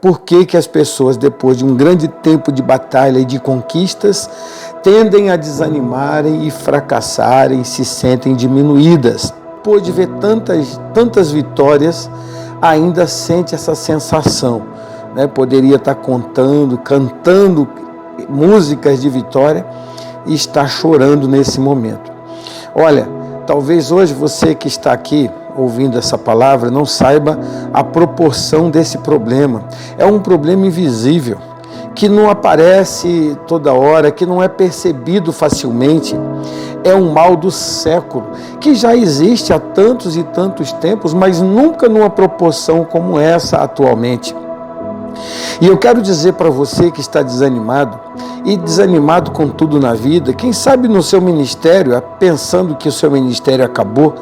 Por que as pessoas, depois de um grande tempo de batalha e de conquistas, tendem a desanimarem e fracassarem, se sentem diminuídas? Depois de ver tantas vitórias, ainda sente essa sensação. Poderia estar cantando músicas de vitória e estar chorando nesse momento. Olha, talvez hoje você que está aqui ouvindo essa palavra não saiba a proporção desse problema. É um problema invisível, que não aparece toda hora, que não é percebido facilmente. É um mal do século, que já existe há tantos e tantos tempos, mas nunca numa proporção como essa atualmente. E eu quero dizer para você que está desanimado, e desanimado com tudo na vida, quem sabe no seu ministério, pensando que o seu ministério acabou,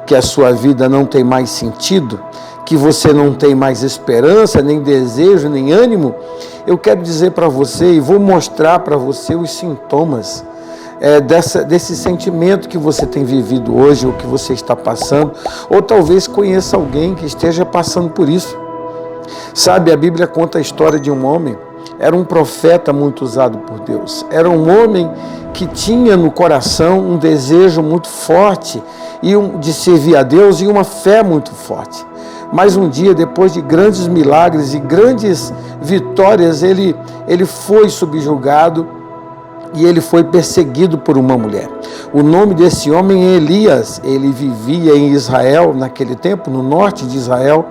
que a sua vida não tem mais sentido, que você não tem mais esperança, nem desejo, nem ânimo, eu quero dizer para você e vou mostrar para você os sintomas desse sentimento que você tem vivido hoje, ou que você está passando, ou talvez conheça alguém que esteja passando por isso. Sabe, a Bíblia conta a história de um homem, era um profeta muito usado por Deus, era um homem que tinha no coração um desejo muito forte de servir a Deus e uma fé muito forte. Mas um dia, depois de grandes milagres e grandes vitórias, ele foi subjugado e ele foi perseguido por uma mulher. O nome desse homem é Elias. Ele vivia em Israel naquele tempo, no norte de Israel,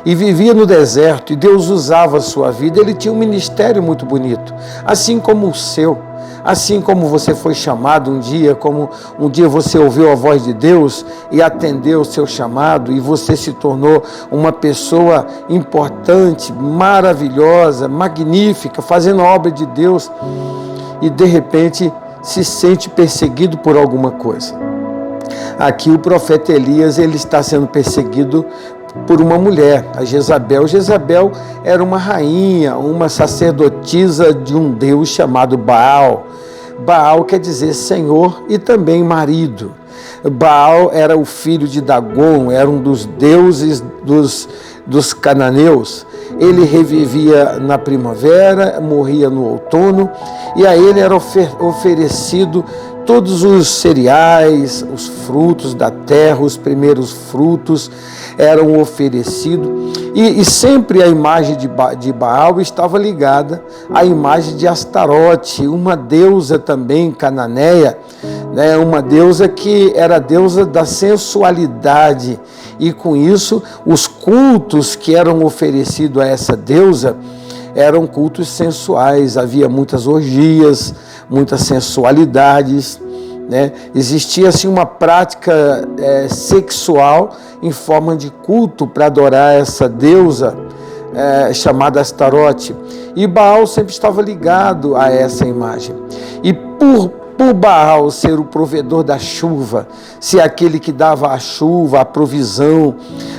e vivia no deserto, e Deus usava a sua vida. Ele tinha um ministério muito bonito, assim como o seu. Assim como você foi chamado um dia, como um dia você ouviu a voz de Deus e atendeu o seu chamado, e você se tornou uma pessoa importante, maravilhosa, magnífica, fazendo a obra de Deus, e de repente se sente perseguido por alguma coisa. Aqui o profeta Elias, ele está sendo perseguido por uma mulher, a Jezabel. Jezabel era uma rainha, uma sacerdotisa de um deus chamado Baal. Baal quer dizer senhor e também marido. Baal era o filho de Dagon, era um dos deuses dos cananeus. Ele revivia na primavera, morria no outono, e a ele era oferecido todos os cereais, os frutos da terra, os primeiros frutos eram oferecidos, e sempre a imagem de Baal estava ligada à imagem de Astarote, uma deusa também cananeia, uma deusa que era a deusa da sensualidade, e com isso os cultos que eram oferecidos a essa deusa eram cultos sensuais, havia muitas orgias, muitas sensualidades, Existia assim uma prática sexual em forma de culto para adorar essa deusa chamada Astarote, e Baal sempre estava ligado a essa imagem. E por Baal ser o provedor da chuva, ser aquele que dava a chuva, a provisão,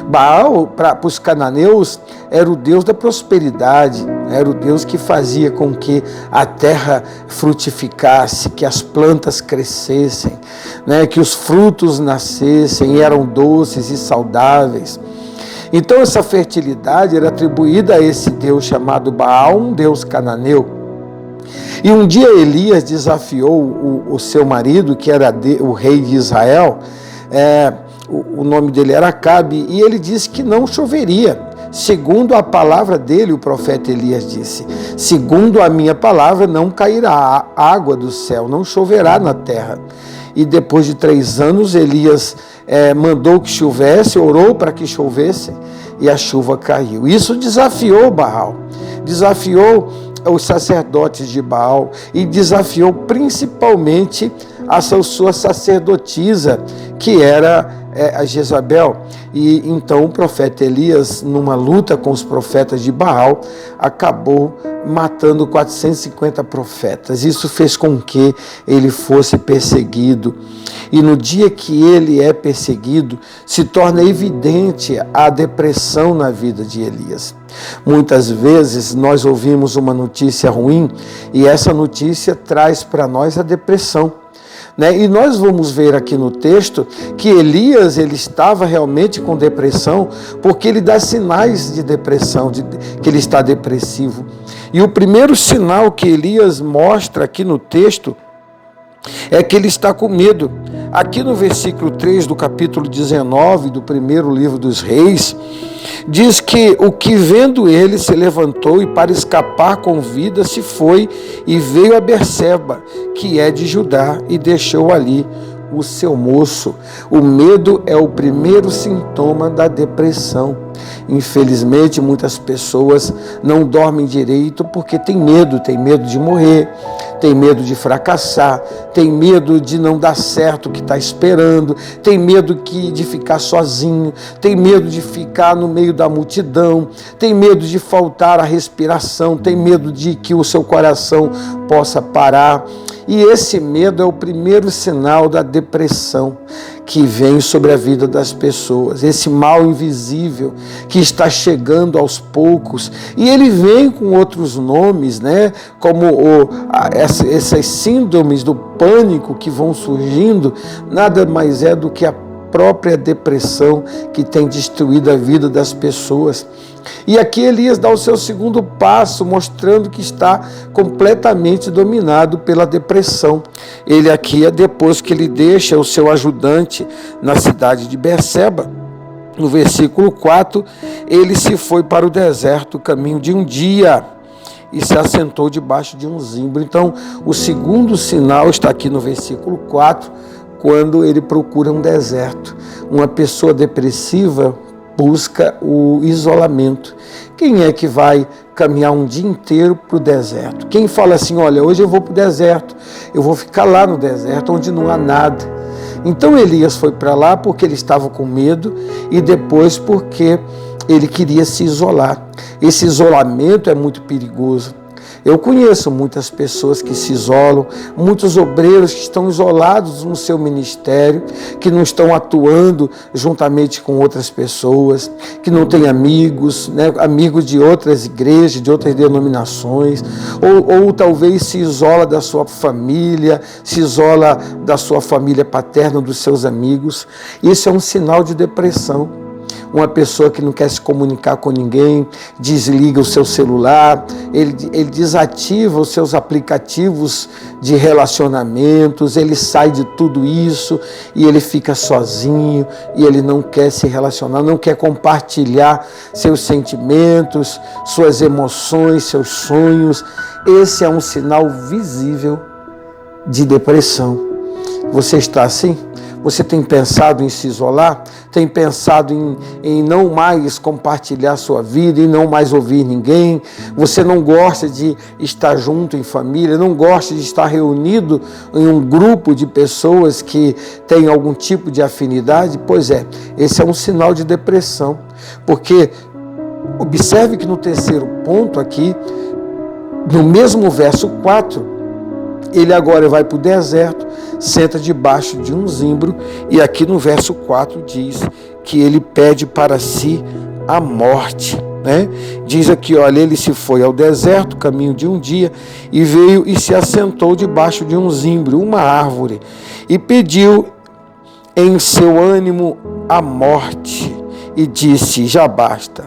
Baal, para os cananeus, era o Deus da prosperidade, era o Deus que fazia com que a terra frutificasse, que as plantas crescessem, que os frutos nascessem e eram doces e saudáveis. Então essa fertilidade era atribuída a esse Deus chamado Baal, um Deus cananeu. E um dia Elias desafiou o seu marido, que era o rei de Israel, o nome dele era Acabe, e ele disse que não choveria. Segundo a palavra dele, o profeta Elias disse: segundo a minha palavra, não cairá água do céu, não choverá na terra. E depois de 3 anos, Elias mandou que chovesse, orou para que chovesse, e a chuva caiu. Isso desafiou Baal, desafiou os sacerdotes de Baal, e desafiou principalmente a sua sacerdotisa, que era a Jezabel. E então o profeta Elias, numa luta com os profetas de Baal, acabou matando 450 profetas. Isso fez com que ele fosse perseguido. E no dia que ele é perseguido, se torna evidente a depressão na vida de Elias. Muitas vezes nós ouvimos uma notícia ruim, e essa notícia traz para nós a depressão. né? E nós vamos ver aqui no texto que Elias, ele estava realmente com depressão, porque ele dá sinais de depressão, que ele está depressivo. E o primeiro sinal que Elias mostra aqui no texto é que ele está com medo. Aqui no versículo 3 do capítulo 19 do primeiro livro dos Reis, diz que o que vendo ele se levantou e para escapar com vida se foi e veio a Berseba, que é de Judá, e deixou ali o seu moço. O medo é o primeiro sintoma da depressão. Infelizmente, muitas pessoas não dormem direito porque tem medo de morrer, tem medo de fracassar, tem medo de não dar certo o que está esperando, tem medo de ficar sozinho, tem medo de ficar no meio da multidão, tem medo de faltar a respiração, tem medo de que o seu coração possa parar. E esse medo é o primeiro sinal da depressão que vem sobre a vida das pessoas. Esse mal invisível que está chegando aos poucos. E ele vem com outros nomes, né? Como essas síndromes do pânico que vão surgindo, nada mais é do que a própria depressão que tem destruído a vida das pessoas. E aqui Elias dá o seu segundo passo, mostrando que está completamente dominado pela depressão. Ele aqui, depois que ele deixa o seu ajudante na cidade de Berseba, no versículo 4, ele se foi para o deserto, caminho de um dia, e se assentou debaixo de um zimbro. Então, o segundo sinal está aqui no versículo 4, quando ele procura um deserto. Uma pessoa depressiva busca o isolamento. Quem é que vai caminhar um dia inteiro para o deserto? Quem fala assim, olha, hoje eu vou para o deserto, eu vou ficar lá no deserto, onde não há nada. Então Elias foi para lá porque ele estava com medo e depois porque ele queria se isolar. Esse isolamento é muito perigoso. Eu conheço muitas pessoas que se isolam, muitos obreiros que estão isolados no seu ministério, que não estão atuando juntamente com outras pessoas, que não têm amigos, né, amigos de outras igrejas, de outras denominações, ou talvez se isola da sua família, se isola da sua família paterna, dos seus amigos. Isso é um sinal de depressão. Uma pessoa que não quer se comunicar com ninguém, desliga o seu celular, ele desativa os seus aplicativos de relacionamentos, ele sai de tudo isso e ele fica sozinho e ele não quer se relacionar, não quer compartilhar seus sentimentos, suas emoções, seus sonhos. Esse é um sinal visível de depressão. Você está assim? Você tem pensado em se isolar? Tem pensado em não mais compartilhar sua vida, em não mais ouvir ninguém? Você não gosta de estar junto em família, não gosta de estar reunido em um grupo de pessoas que têm algum tipo de afinidade? Pois é, esse é um sinal de depressão. Porque observe que no terceiro ponto aqui, no mesmo verso 4, ele agora vai para o deserto, senta debaixo de um zimbro, e aqui no verso 4 diz que ele pede para si a morte, né? Diz aqui, olha, ele se foi ao deserto, caminho de um dia, e veio e se assentou debaixo de um zimbro, uma árvore, e pediu em seu ânimo a morte, e disse, já basta,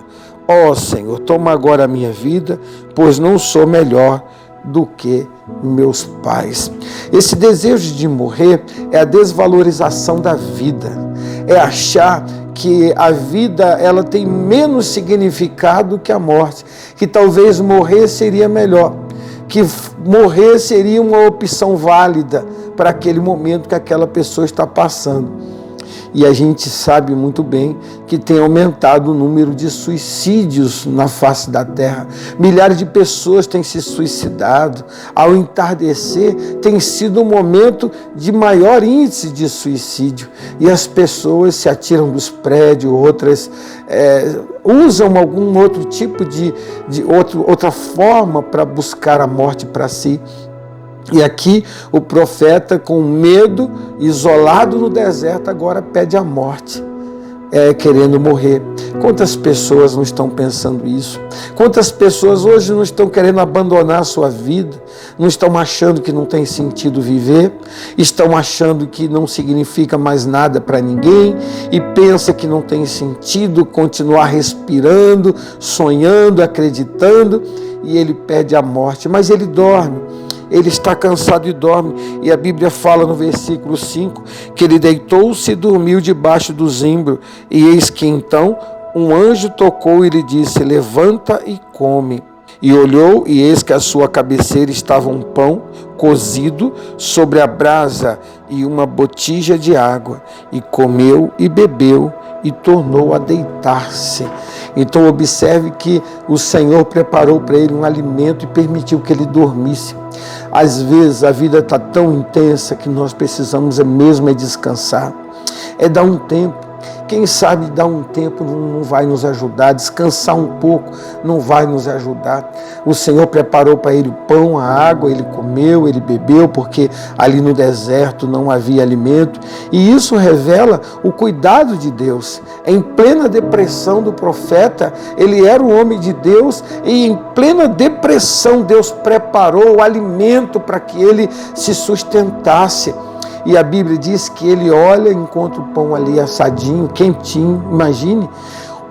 ó Senhor, toma agora a minha vida, pois não sou melhor do que meus pais. Esse desejo de morrer é a desvalorização da vida, é achar que a vida ela tem menos significado que a morte, que talvez morrer seria melhor, que morrer seria uma opção válida para aquele momento que aquela pessoa está passando. E a gente sabe muito bem que tem aumentado o número de suicídios na face da terra. Milhares de pessoas têm se suicidado. Ao entardecer, tem sido um momento de maior índice de suicídio. E as pessoas se atiram dos prédios, outras usam algum outro tipo outra forma para buscar a morte para si. E aqui o profeta, com medo, isolado no deserto, agora pede a morte, querendo morrer. Quantas pessoas não estão pensando isso? Quantas pessoas hoje não estão querendo abandonar a sua vida, não estão achando que não tem sentido viver, estão achando que não significa mais nada para ninguém e pensa que não tem sentido continuar respirando, sonhando, acreditando, e ele pede a morte, mas ele dorme. Ele está cansado e dorme. E a Bíblia fala no versículo 5 que ele deitou-se e dormiu debaixo do zimbro. E eis que então um anjo tocou e lhe disse: levanta e come. E olhou, e eis que à sua cabeceira estava um pão cozido sobre a brasa e uma botija de água. E comeu e bebeu e tornou a deitar-se. Então observe que o Senhor preparou para ele um alimento e permitiu que ele dormisse. Às vezes a vida está tão intensa que nós precisamos mesmo descansar, dar um tempo. Quem sabe dar um tempo não vai nos ajudar, descansar um pouco não vai nos ajudar. O Senhor preparou para ele o pão, a água, ele comeu, ele bebeu, porque ali no deserto não havia alimento. E isso revela o cuidado de Deus. Em plena depressão do profeta, ele era um homem de Deus, e em plena depressão Deus preparou o alimento para que ele se sustentasse. E a Bíblia diz que ele olha, encontra o pão ali assadinho, quentinho, imagine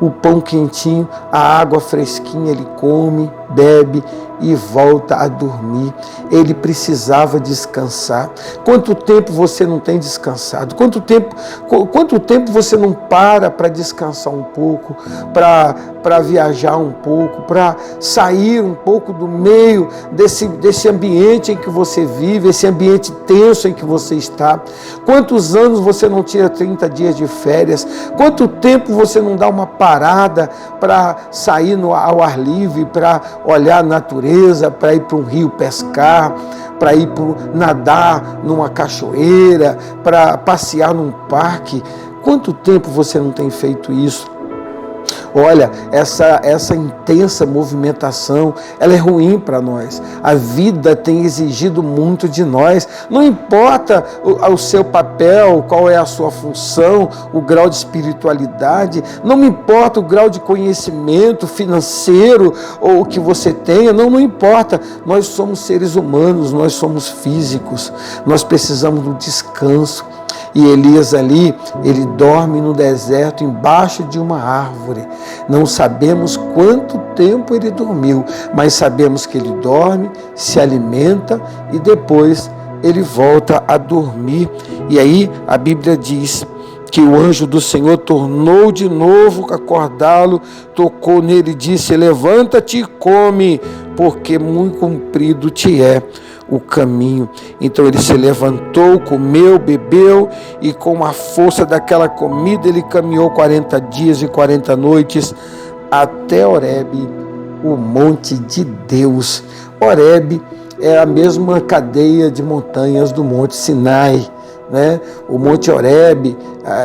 o pão quentinho, a água fresquinha, ele come, bebe e volta a dormir. Ele precisava descansar. Quanto tempo você não tem descansado? Quanto tempo você não para descansar um pouco, para viajar um pouco, para sair um pouco do meio desse ambiente em que você vive, esse ambiente tenso em que você está? Quantos anos você não tira 30 dias de férias? Quanto tempo você não dá uma parada para sair ao ar livre, para olhar a natureza, para ir para um rio pescar, para ir nadar numa cachoeira, para passear num parque? Quanto tempo você não tem feito isso? Olha, essa intensa movimentação, ela é ruim para nós. A vida tem exigido muito de nós. Não importa o seu papel, qual é a sua função, o grau de espiritualidade, não importa o grau de conhecimento financeiro ou que você tenha, não importa. Nós somos seres humanos, nós somos físicos, nós precisamos do descanso. E Elias ali, ele dorme no deserto embaixo de uma árvore. Não sabemos quanto tempo ele dormiu, mas sabemos que ele dorme, se alimenta e depois ele volta a dormir. E aí a Bíblia diz que o anjo do Senhor tornou de novo a acordá-lo, tocou nele e disse: levanta-te e come, porque muito comprido te é o caminho. Então ele se levantou, comeu, bebeu, e com a força daquela comida ele caminhou 40 dias e 40 noites até Horebe, o monte de Deus. Horebe é a mesma cadeia de montanhas do Monte Sinai, né? O Monte Horebe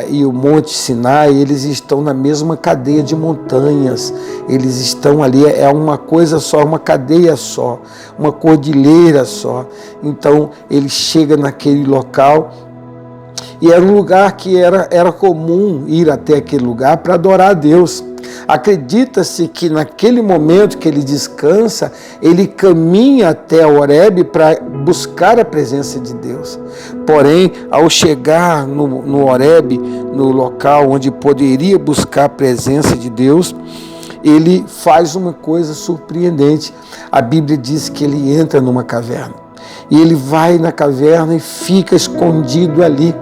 e o Monte Sinai, eles estão na mesma cadeia de montanhas, eles estão ali, é uma coisa só, uma cadeia só, uma cordilheira só. Então ele chega naquele local, e era um lugar que era comum ir até aquele lugar para adorar a Deus. Acredita-se que naquele momento que ele descansa, ele caminha até Horebe para buscar a presença de Deus. Porém, ao chegar no Horebe, no local onde poderia buscar a presença de Deus, ele faz uma coisa surpreendente. A Bíblia diz que ele entra numa caverna. E ele vai na caverna e fica escondido ali.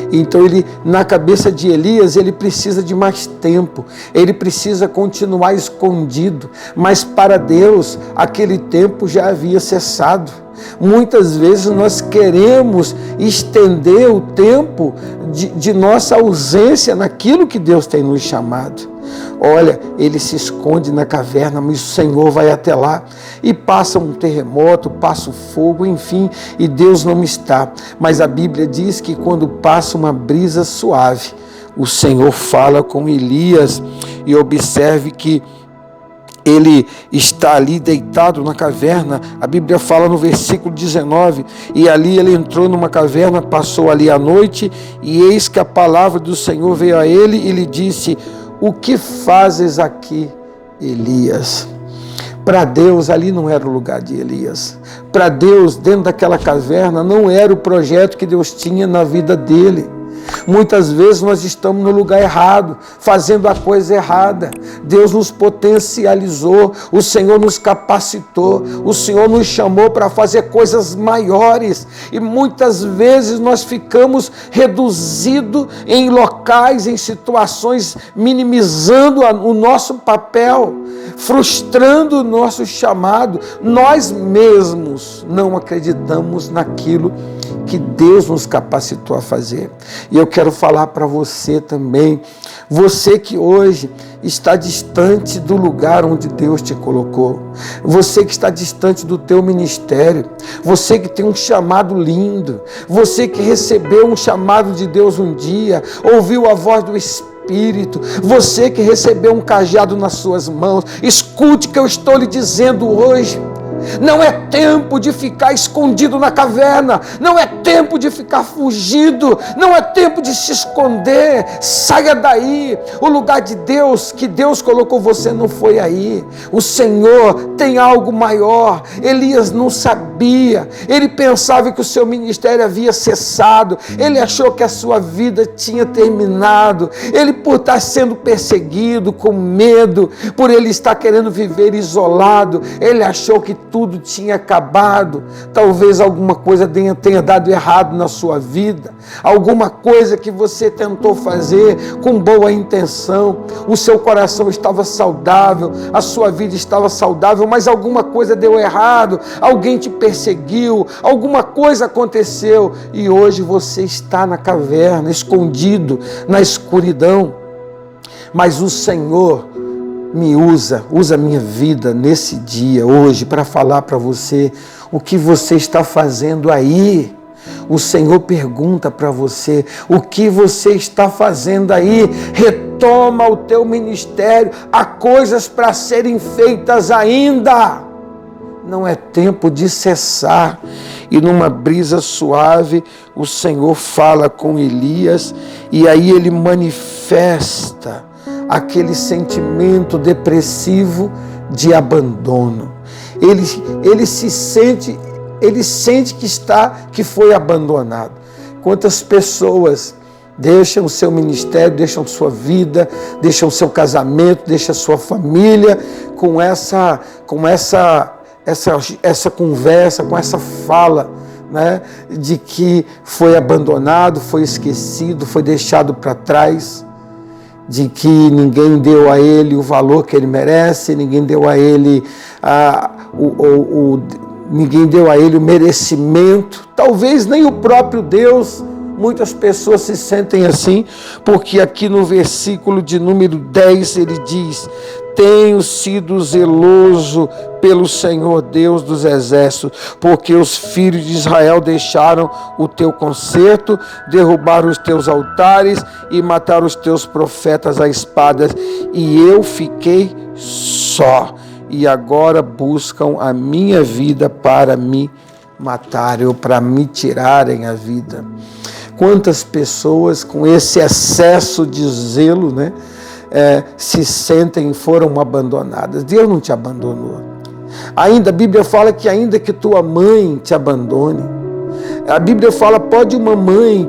Então na cabeça de Elias, ele precisa de mais tempo, ele precisa continuar escondido, mas para Deus aquele tempo já havia cessado. Muitas vezes nós queremos estender o tempo de nossa ausência naquilo que Deus tem nos chamado. Olha, ele se esconde na caverna, mas o Senhor vai até lá e passa um terremoto, passa o fogo, enfim, e Deus não está. Mas a Bíblia diz que quando passa uma brisa suave, o Senhor fala com Elias, e observe que ele está ali deitado na caverna. A Bíblia fala no versículo 19, e ali ele entrou numa caverna, passou ali a noite, e eis que a palavra do Senhor veio a ele e lhe disse: o que fazes aqui, Elias? Para Deus, ali não era o lugar de Elias. Para Deus, dentro daquela caverna, não era o projeto que Deus tinha na vida dele. Muitas vezes nós estamos no lugar errado, fazendo a coisa errada. Deus nos potencializou, o Senhor nos capacitou, o Senhor nos chamou para fazer coisas maiores. E muitas vezes nós ficamos reduzidos em locais, em situações, minimizando o nosso papel, frustrando o nosso chamado. Nós mesmos não acreditamos naquilo que Deus nos capacitou a fazer. E eu quero falar para você também, você que hoje está distante do lugar onde Deus te colocou, você que está distante do teu ministério, você que tem um chamado lindo, você que recebeu um chamado de Deus um dia, ouviu a voz do Espírito, você que recebeu um cajado nas suas mãos, escute o que eu estou lhe dizendo hoje. Não é tempo de ficar escondido na caverna, não é tempo de ficar fugido, não é tempo de se esconder. Saia daí. O lugar de Deus, que Deus colocou você, não foi aí. O Senhor tem algo maior. Elias não sabia, ele pensava que o seu ministério havia cessado, ele achou que a sua vida tinha terminado, ele, por estar sendo perseguido, com medo, por ele estar querendo viver isolado, ele achou que tudo tinha acabado. Talvez alguma coisa tenha dado errado na sua vida, alguma coisa que você tentou fazer com boa intenção, o seu coração estava saudável, a sua vida estava saudável, mas alguma coisa deu errado, alguém te perseguiu, alguma coisa aconteceu e hoje você está na caverna, escondido na escuridão. Mas o Senhor me usa a minha vida nesse dia, hoje, para falar para você o que você está fazendo aí. O Senhor pergunta para você, o que você está fazendo aí? Retoma o teu ministério, há coisas para serem feitas ainda. Não é tempo de cessar. E numa brisa suave, o Senhor fala com Elias, e aí ele manifesta aquele sentimento depressivo de abandono. Ele sente que foi abandonado. Quantas pessoas deixam o seu ministério, deixam sua vida, deixam o seu casamento, deixam a sua família com essa conversa, com essa fala, né, de que foi abandonado, foi esquecido, foi deixado para trás, de que ninguém deu a ele o valor que ele merece, ninguém deu a ele o merecimento, talvez nem o próprio Deus. Muitas pessoas se sentem assim, porque aqui no versículo de número 10 ele diz: tenho sido zeloso pelo Senhor Deus dos exércitos, porque os filhos de Israel deixaram o teu concerto, derrubaram os teus altares e mataram os teus profetas à espada, e eu fiquei só, e agora buscam a minha vida para me matarem ou para me tirarem a vida. Quantas pessoas com esse excesso de zelo, né, se sentem, foram abandonadas. Deus não te abandonou. Ainda a Bíblia fala que ainda que tua mãe te abandone, a Bíblia fala, pode uma mãe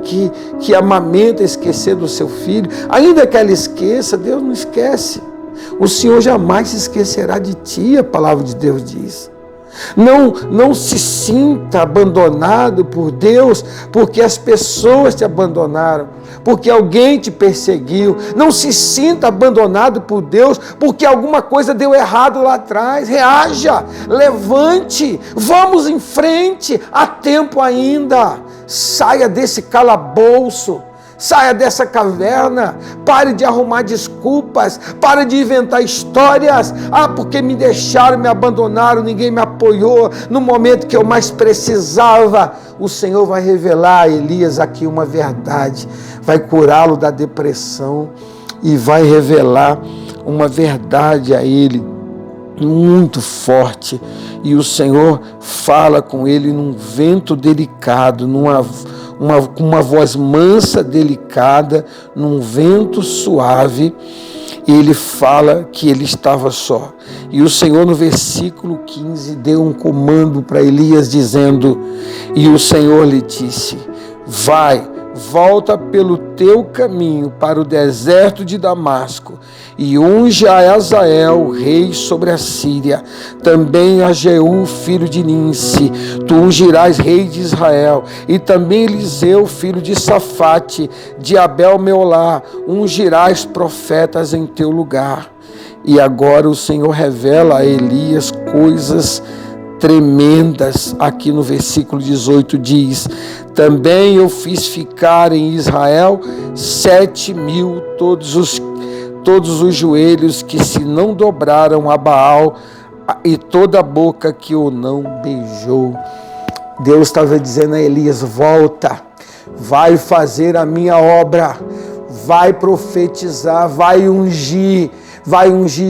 que amamenta esquecer do seu filho, ainda que ela esqueça, Deus não esquece. O Senhor jamais se esquecerá de ti, a palavra de Deus diz. Não se sinta abandonado por Deus porque as pessoas te abandonaram, porque alguém te perseguiu. Não se sinta abandonado por Deus porque alguma coisa deu errado lá atrás. Reaja, levante, vamos em frente, há tempo ainda. Saia desse calabouço. Saia dessa caverna, pare de arrumar desculpas, pare de inventar histórias. Porque me deixaram, me abandonaram, ninguém me apoiou no momento que eu mais precisava. O Senhor vai revelar a Elias aqui uma verdade, vai curá-lo da depressão e vai revelar uma verdade a ele muito forte. E o Senhor fala com ele num vento delicado, com uma voz mansa, delicada, num vento suave, ele fala que ele estava só. E o Senhor, no versículo 15, deu um comando para Elias, dizendo: e o Senhor lhe disse: vai, volta pelo teu caminho para o deserto de Damasco e unge a Azael, rei sobre a Síria, também a Jeú, filho de Ninsi, tu ungirás rei de Israel, e também Eliseu, filho de Safate, de Abel-Meolá, ungirás profetas em teu lugar. E agora o Senhor revela a Elias coisas tremendas. Aqui no versículo 18 diz: também eu fiz ficar em Israel 7.000, todos os joelhos que se não dobraram a Baal, e toda a boca que o não beijou. Deus estava dizendo a Elias: volta, vai fazer a minha obra, vai profetizar, vai ungir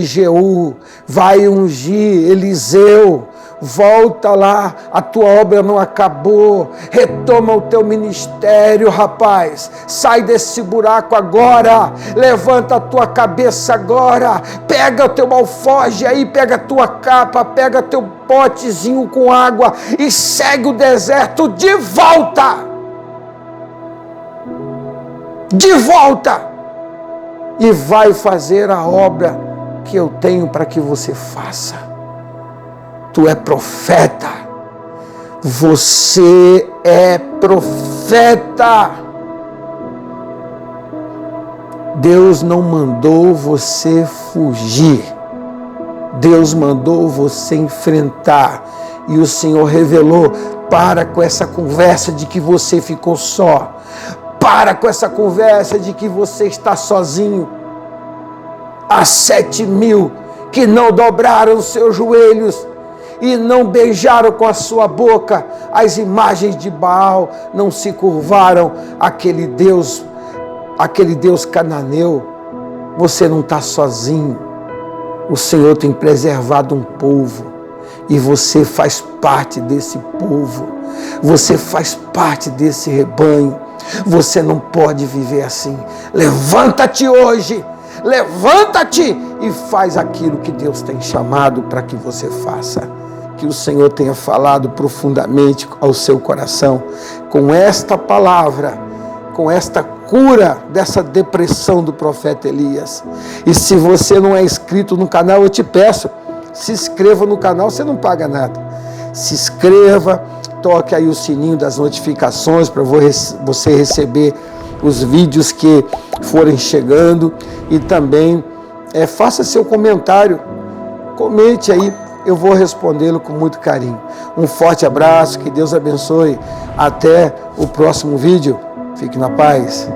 Jeú, vai ungir Eliseu. Volta lá, a tua obra não acabou, retoma o teu ministério, rapaz, sai desse buraco agora, levanta a tua cabeça agora, pega o teu alforje aí, pega a tua capa, pega teu potezinho com água e segue o deserto de volta, e vai fazer a obra que eu tenho para que você faça. Tu é profeta, você é profeta. Deus não mandou você fugir, Deus mandou você enfrentar. E o Senhor revelou: para com essa conversa de que você ficou só, para com essa conversa de que você está sozinho. Há 7.000 que não dobraram os seus joelhos e não beijaram com a sua boca as imagens de Baal, não se curvaram àquele Deus cananeu. Você não está sozinho. O Senhor tem preservado um povo e você faz parte desse povo. Você faz parte desse rebanho. Você não pode viver assim. Levanta-te hoje. Levanta-te e faz aquilo que Deus tem chamado para que você faça. Que o Senhor tenha falado profundamente ao seu coração com esta palavra, com esta cura dessa depressão do profeta Elias. E se você não é inscrito no canal, eu te peço, se inscreva no canal, você não paga nada. Se inscreva, toque aí o sininho das notificações para você receber os vídeos que forem chegando, e também faça seu comentário, comente aí, eu vou respondê-lo com muito carinho. Um forte abraço, que Deus abençoe. Até o próximo vídeo. Fique na paz.